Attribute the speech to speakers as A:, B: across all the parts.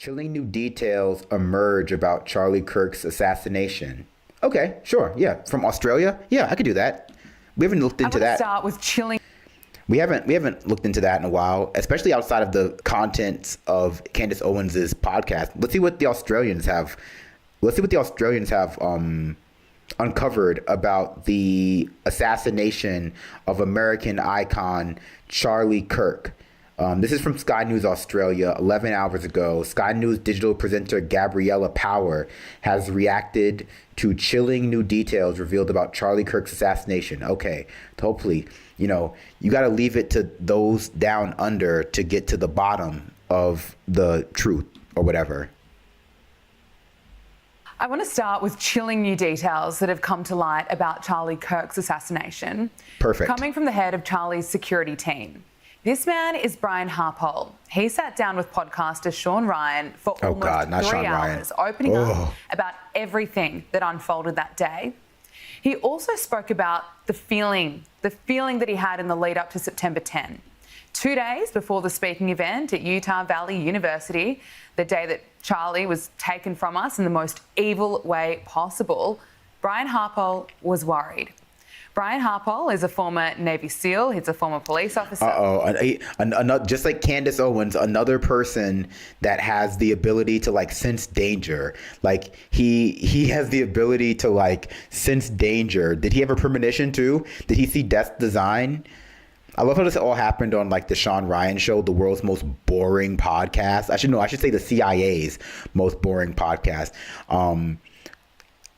A: Chilling new details emerge about Charlie Kirk's assassination. Okay, sure, yeah. From Australia? Yeah, I could do that. We haven't looked into that.
B: Start with chilling.
A: We haven't looked into that in a while, especially outside of the contents of Candace Owens's podcast. Let's see what the Australians have. Uncovered about the assassination of American icon Charlie Kirk. This is from Sky News Australia 11 hours ago. Sky News digital presenter Gabriella Power has reacted to chilling new details revealed about Charlie Kirk's assassination. Okay, hopefully, you got to leave it to those down under to get to the bottom of the truth or whatever.
B: I want to start with chilling new details that have come to light about Charlie Kirk's assassination.
A: Perfect.
B: Coming from the head of Charlie's security team. This man is Brian Harpole. He sat down with podcaster Sean Ryan for almost 3 hours, opening up about everything that unfolded that day. He also spoke about the feeling that he had in the lead up to September 10. 2 days before the speaking event at Utah Valley University, the day that Charlie was taken from us in the most evil way possible, Brian Harpole was worried. Brian Harpole is a former Navy SEAL. He's a former police officer.
A: Just like Candace Owens, another person that has the ability to sense danger. Like he has the ability to sense danger. Did he have a premonition too? Did he see death's design? I love how this all happened on the Sean Ryan show, the world's most boring podcast. I should say the CIA's most boring podcast.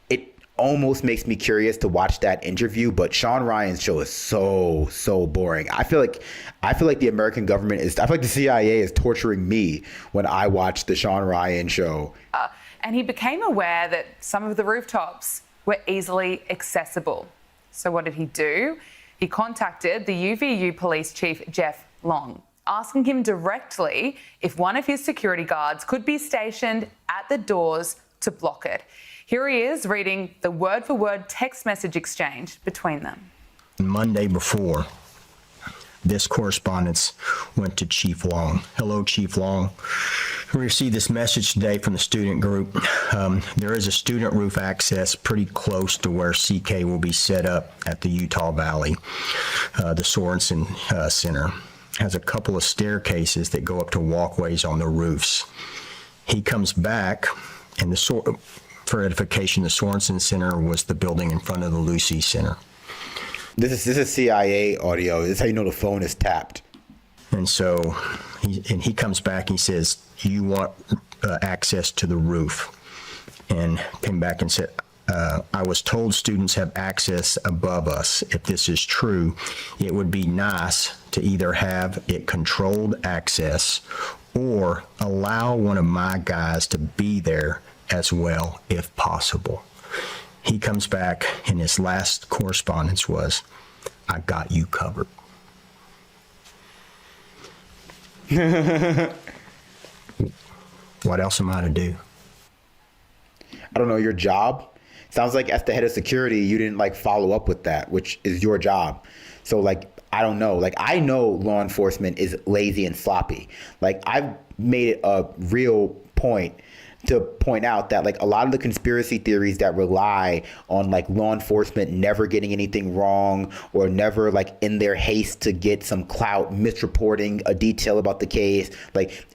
A: It almost makes me curious to watch that interview, but Sean Ryan's show is so boring. I feel like the American government I feel like the CIA is torturing me when I watch the Sean Ryan show.
B: And he became aware that some of the rooftops were easily accessible. So what did he do? He contacted the UVU police chief, Jeff Long, asking him directly if one of his security guards could be stationed at the doors to block it. Here he is reading the word-for-word text message exchange between them.
C: Monday before, this correspondence went to Chief Long. Hello, Chief Long. We received this message today from the student group. There is a student roof access pretty close to where CK will be set up at the Utah Valley. The Sorensen Center has a couple of staircases that go up to walkways on the roofs. He comes back, and for edification, the Sorensen Center was the building in front of the Lucy Center.
A: This is CIA audio. This is how you know the phone is tapped.
C: And so he comes back and he says, you want access to the roof? And came back and said, I was told students have access above us. If this is true, it would be nice to either have it controlled access or allow one of my guys to be there as well, if possible. He comes back, and his last correspondence was, I got you covered. What else am I to do?
A: I don't know, your job? Sounds like as the head of security, you didn't follow up with that, which is your job. So I don't know. I know law enforcement is lazy and sloppy. I've made it a real point to point out that a lot of the conspiracy theories that rely on law enforcement never getting anything wrong or never in their haste to get some clout misreporting a detail about the case,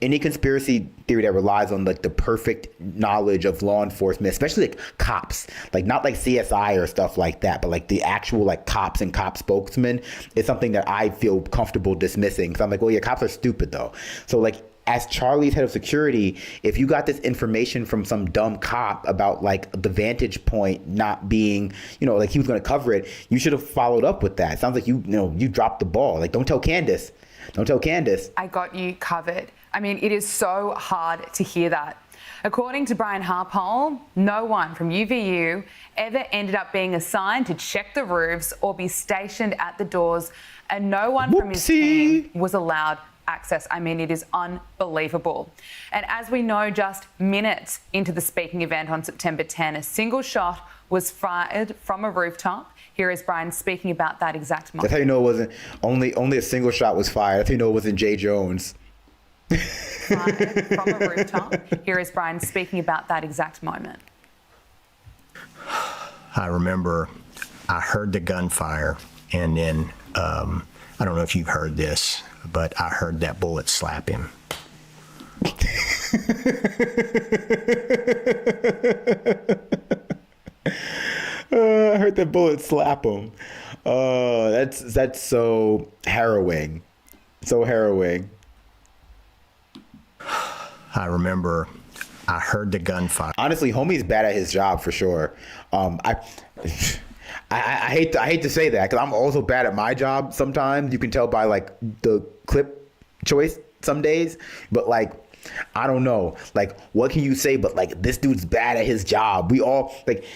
A: any conspiracy theory that relies on the perfect knowledge of law enforcement, especially cops, not CSI or stuff like that, but the actual cops and cop spokesmen is something that I feel comfortable dismissing, because I'm well, yeah, cops are stupid though. So as Charlie's head of security, if you got this information from some dumb cop about the vantage point not being, he was going to cover it, you should have followed up with that. It sounds like you dropped the ball. Don't tell Candace. Don't tell Candace.
B: I got you covered. I mean, it is so hard to hear that. According to Brian Harpole, no one from UVU ever ended up being assigned to check the roofs or be stationed at the doors, and no one from his team was allowed access. I mean, it is unbelievable. And as we know, just minutes into the speaking event on September 10, a single shot was fired from a rooftop. Here is Brian speaking about that exact moment.
A: That's how you know it wasn't only a single shot was fired. That's how you know it wasn't Jay Jones.
B: fired from a rooftop. Here is Brian speaking about that exact moment.
C: I remember I heard the gunfire, and then I don't know if you've heard this, but I heard that bullet slap him.
A: I heard that bullet slap him. That's so harrowing. So harrowing.
C: I remember I heard the gunfire.
A: Honestly, homie's bad at his job for sure. I hate to say that because I'm also bad at my job sometimes. You can tell by like the clip choice some days, but like I don't know. Like what can you say? But like this dude's bad at his job. We all like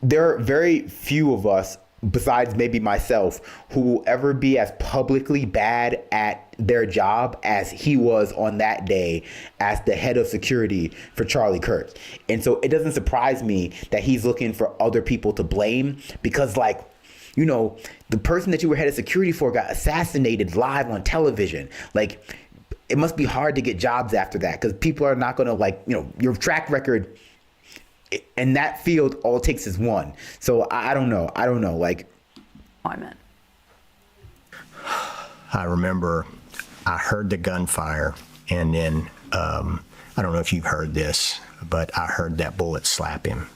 A: there are very few of us, besides maybe myself, who will ever be as publicly bad at their job as he was on that day as the head of security for Charlie Kirk. And so it doesn't surprise me that he's looking for other people to blame because like, the person that you were head of security for got assassinated live on television. Like it must be hard to get jobs after that because people are not going to your track record in that field, all it takes is one. So I don't know. Like,
B: moment.
C: I remember I heard the gunfire, and then I don't know if you've heard this, but I heard that bullet slap him.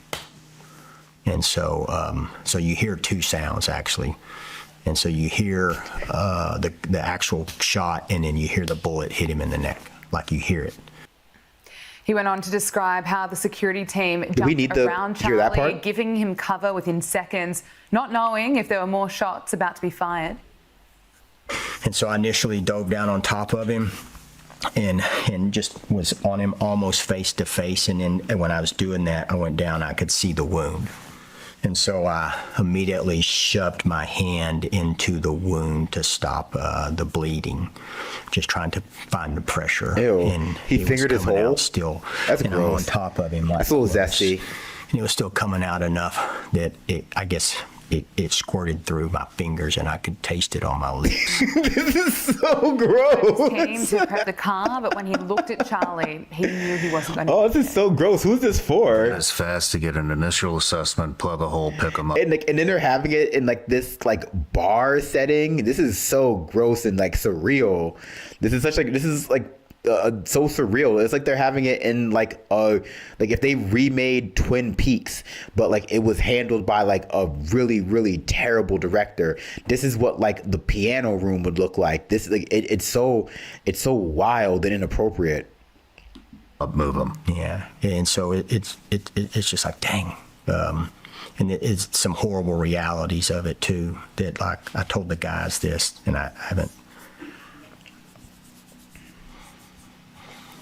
C: And so you hear two sounds actually, and so you hear the actual shot, and then you hear the bullet hit him in the neck, like you hear it.
B: He went on to describe how the security team jumped around Charlie, giving him cover within seconds, not knowing if there were more shots about to be fired.
C: And so I initially dove down on top of him and just was on him almost face to face. And then when I was doing that, I went down, I could see the wound. And so I immediately shoved my hand into the wound to stop the bleeding, just trying to find the pressure.
A: Ew.
C: And
A: he fingered his hole?
C: Still.
A: That's
C: and
A: gross.
C: I'm on top of him. Like
A: that's a little zesty.
C: And it was still coming out enough that I guess it squirted through my fingers and I could taste it on my lips.
A: This is so gross.
B: He came to prep the car, but when he looked at Charlie, he knew he wasn't going to.
A: Oh, this is so gross. Who's this for?
D: It's fast to get an initial assessment, plug a hole, pick them up.
A: And then they're having it in like this like bar setting. This is so gross and like surreal. This is so surreal. It's like they're having it in like if they remade Twin Peaks, but like it was handled by like a really, really terrible director. This is what like the piano room would look like. This like it's so wild and inappropriate.
D: Move them.
C: Yeah, and so it's just like dang. And it's some horrible realities of it too. That like I told the guys this, and I haven't.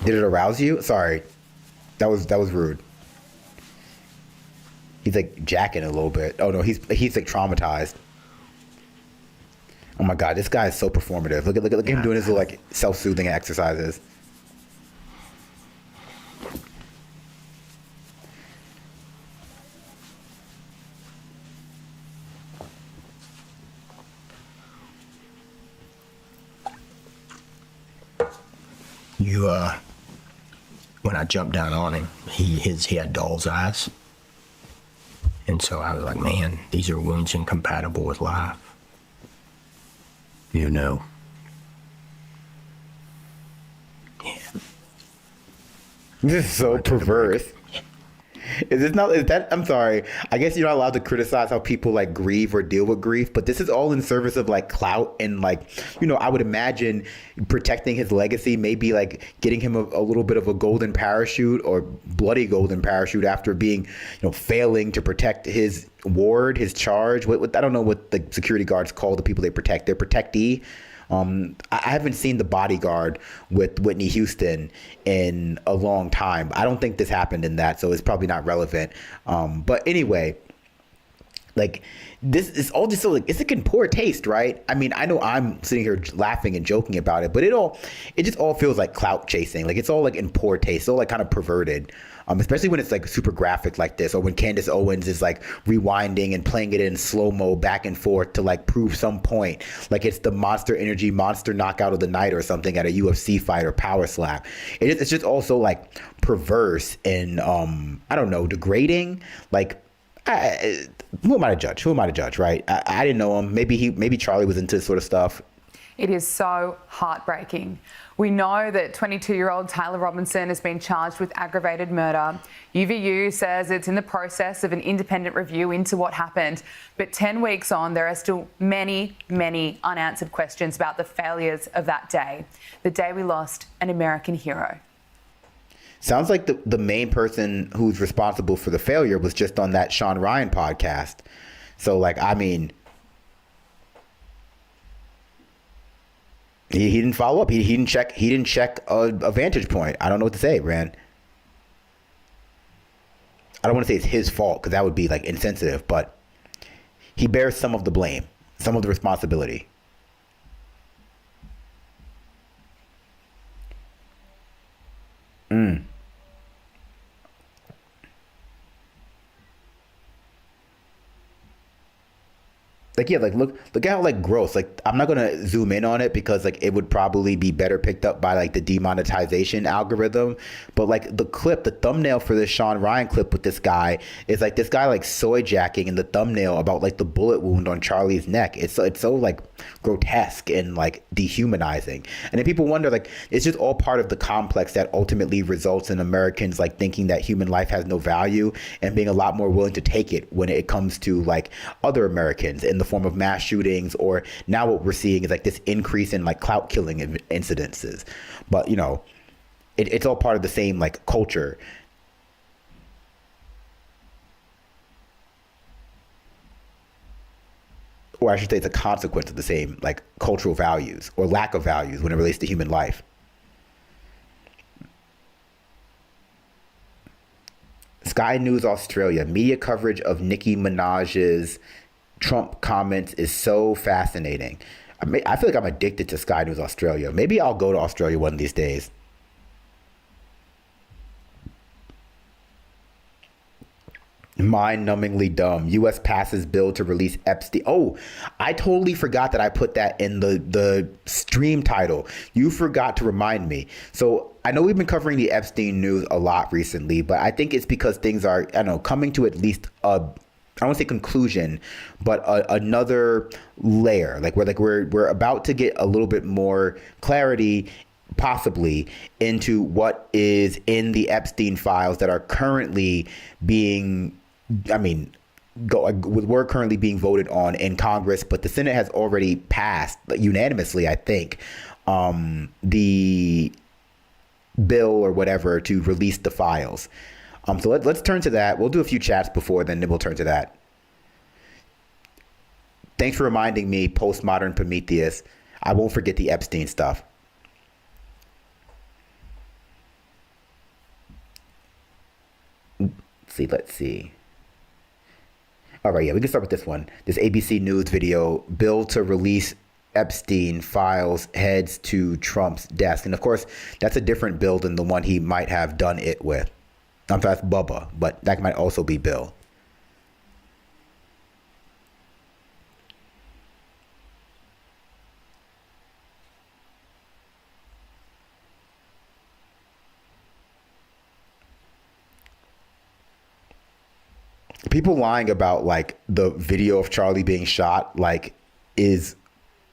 A: Did it arouse you? Sorry, that was rude. He's like jacking a little bit. Oh no, he's like traumatized. Oh my God, this guy is so performative. Look at him doing his little like self-soothing exercises.
C: When I jumped down on him, he had doll's eyes. And so I was like, man, these are wounds incompatible with life.
D: You know.
C: Yeah.
A: This is so perverse. Is that, I'm sorry. I guess you're not allowed to criticize how people like grieve or deal with grief, but this is all in service of like clout and like, I would imagine protecting his legacy, maybe like getting him a little bit of a golden parachute or bloody golden parachute after being, failing to protect his ward, his charge. I don't know what the security guards call the people they protect. They're protectee. I haven't seen The Bodyguard with Whitney Houston in a long time. I don't think this happened in that, so it's probably not relevant. But anyway, like this is all just so like it's like in poor taste, right? I mean, I know I'm sitting here laughing and joking about it, but it just all feels like clout chasing. Like it's all like in poor taste, so like kind of perverted. Especially when it's like super graphic like this, or when Candace Owens is like rewinding and playing it in slow mo back and forth to like prove some point, like it's the Monster Energy monster knockout of the night or something at a UFC fight or power slap. It's just also like perverse and I don't know, degrading. Like, who am I to judge? Who am I to judge, right? I didn't know him. Maybe Charlie was into this sort of stuff.
B: It is so heartbreaking. We know that 22-year-old Tyler Robinson has been charged with aggravated murder. UVU says it's in the process of an independent review into what happened. But 10 weeks on, there are still many, many unanswered questions about the failures of that day, the day we lost an American hero.
A: Sounds like the main person who's responsible for the failure was just on that Sean Ryan podcast. So, like, I mean, he didn't follow up. He didn't check a vantage point. I don't know what to say, Rand. I don't want to say it's his fault because that would be like insensitive, but he bears some of the blame, some of the responsibility. Like, yeah, like look at how like gross. Like, I'm not gonna zoom in on it because like it would probably be better picked up by like the demonetization algorithm. But like the thumbnail for this Sean Ryan clip with this guy is like this guy like soy jacking in the thumbnail about like the bullet wound on Charlie's neck. It's so like grotesque and like dehumanizing. And then people wonder, like, it's just all part of the complex that ultimately results in Americans like thinking that human life has no value and being a lot more willing to take it when it comes to like other Americans in the form of mass shootings, or now what we're seeing is like this increase in like clout killing incidences. But you know, it's all part of the same like culture. Or I should say it's a consequence of the same like cultural values or lack of values when it relates to human life. Sky News Australia, media coverage of Nicki Minaj's Trump comments is so fascinating. I feel like I'm addicted to Sky News Australia. Maybe I'll go to Australia one of these days. Mind-numbingly dumb. U.S. passes bill to release Epstein. Oh, I totally forgot that I put that in the stream title. You forgot to remind me. So I know we've been covering the Epstein news a lot recently, but I think it's because things are, I don't know, coming to at least I don't want to say conclusion, but another layer. Like we're about to get a little bit more clarity, possibly, into what is in the Epstein files that are currently being, we're currently being voted on in Congress, but the Senate has already passed unanimously, I think, the bill or whatever to release the files. So let's turn to that. We'll do a few chats before, then we'll turn to that. Thanks for reminding me, postmodern Prometheus. I won't forget the Epstein stuff. Let's see. All right, yeah, we can start with this one. This ABC News video, bill to release Epstein files heads to Trump's desk. And of course, that's a different bill than the one he might have done it with. That's Bubba, but that might also be Bill. People lying about like the video of Charlie being shot like is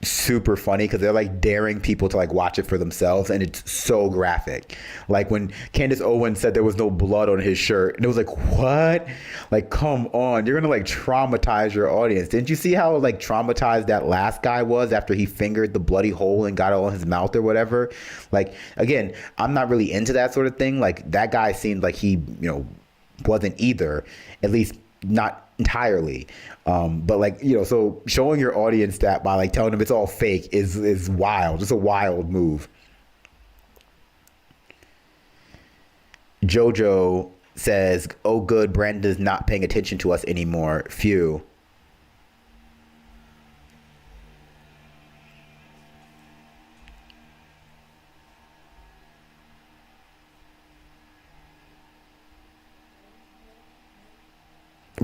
A: super funny because they're like daring people to like watch it for themselves, and it's so graphic. Like when Candace Owens said there was no blood on his shirt, and it was like, what? Like, come on, you're gonna like traumatize your audience. Didn't you see how like traumatized that last guy was after he fingered the bloody hole and got it on his mouth or whatever? Like, again, I'm not really into that sort of thing. Like, that guy seemed like he, wasn't either, at least not entirely. But like, so showing your audience that by like telling them it's all fake is wild. It's a wild move. Jojo says, oh good, Brandon is not paying attention to us anymore. Phew.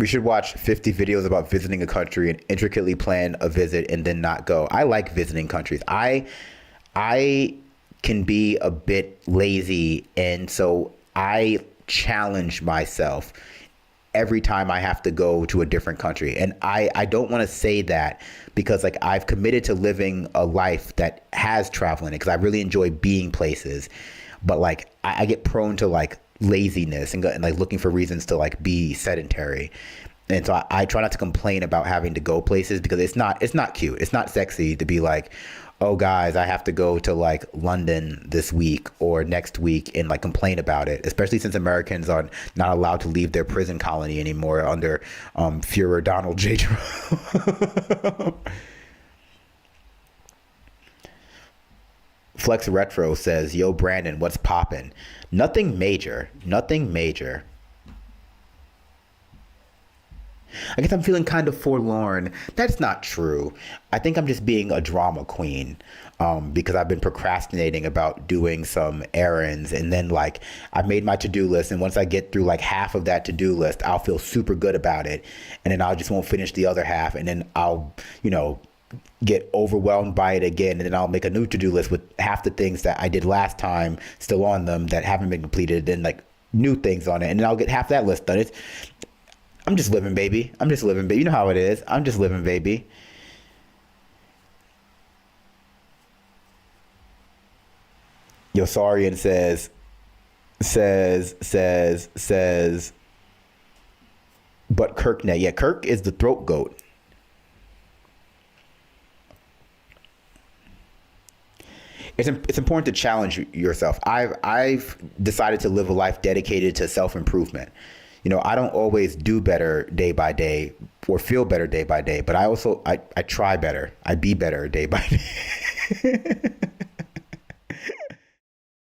A: We should watch 50 videos about visiting a country and intricately plan a visit and then not go. I like visiting countries. I can be a bit lazy, and so I challenge myself every time I have to go to a different country. And I don't want to say that because like I've committed to living a life that has travel in it because I really enjoy being places. But like I get prone to like laziness and like looking for reasons to like be sedentary. And so I try not to complain about having to go places because it's not cute. It's not sexy to be like, oh guys, I have to go to like London this week or next week and like complain about it, especially since Americans are not allowed to leave their prison colony anymore under Fuhrer Donald J. Trump. Flex Retro says, yo, Brandon, what's poppin'? Nothing major. I guess I'm feeling kind of forlorn. That's not true. I think I'm just being a drama queen because I've been procrastinating about doing some errands. And then like I made my to-do list. And once I get through like half of that to-do list, I'll feel super good about it. And then I just won't finish the other half. And then I'll, get overwhelmed by it again. And then I'll make a new to-do list with half the things that I did last time still on them that haven't been completed. And like new things on it. And then I'll get half that list done. I'm just living, baby. You know how it is. I'm just living, baby. Yosarian says, but Kirk net. Yeah, Kirk is the throat goat. It's important to challenge yourself. I've decided to live a life dedicated to self-improvement. I don't always do better day by day or feel better day by day, but I try better. I be better day by day.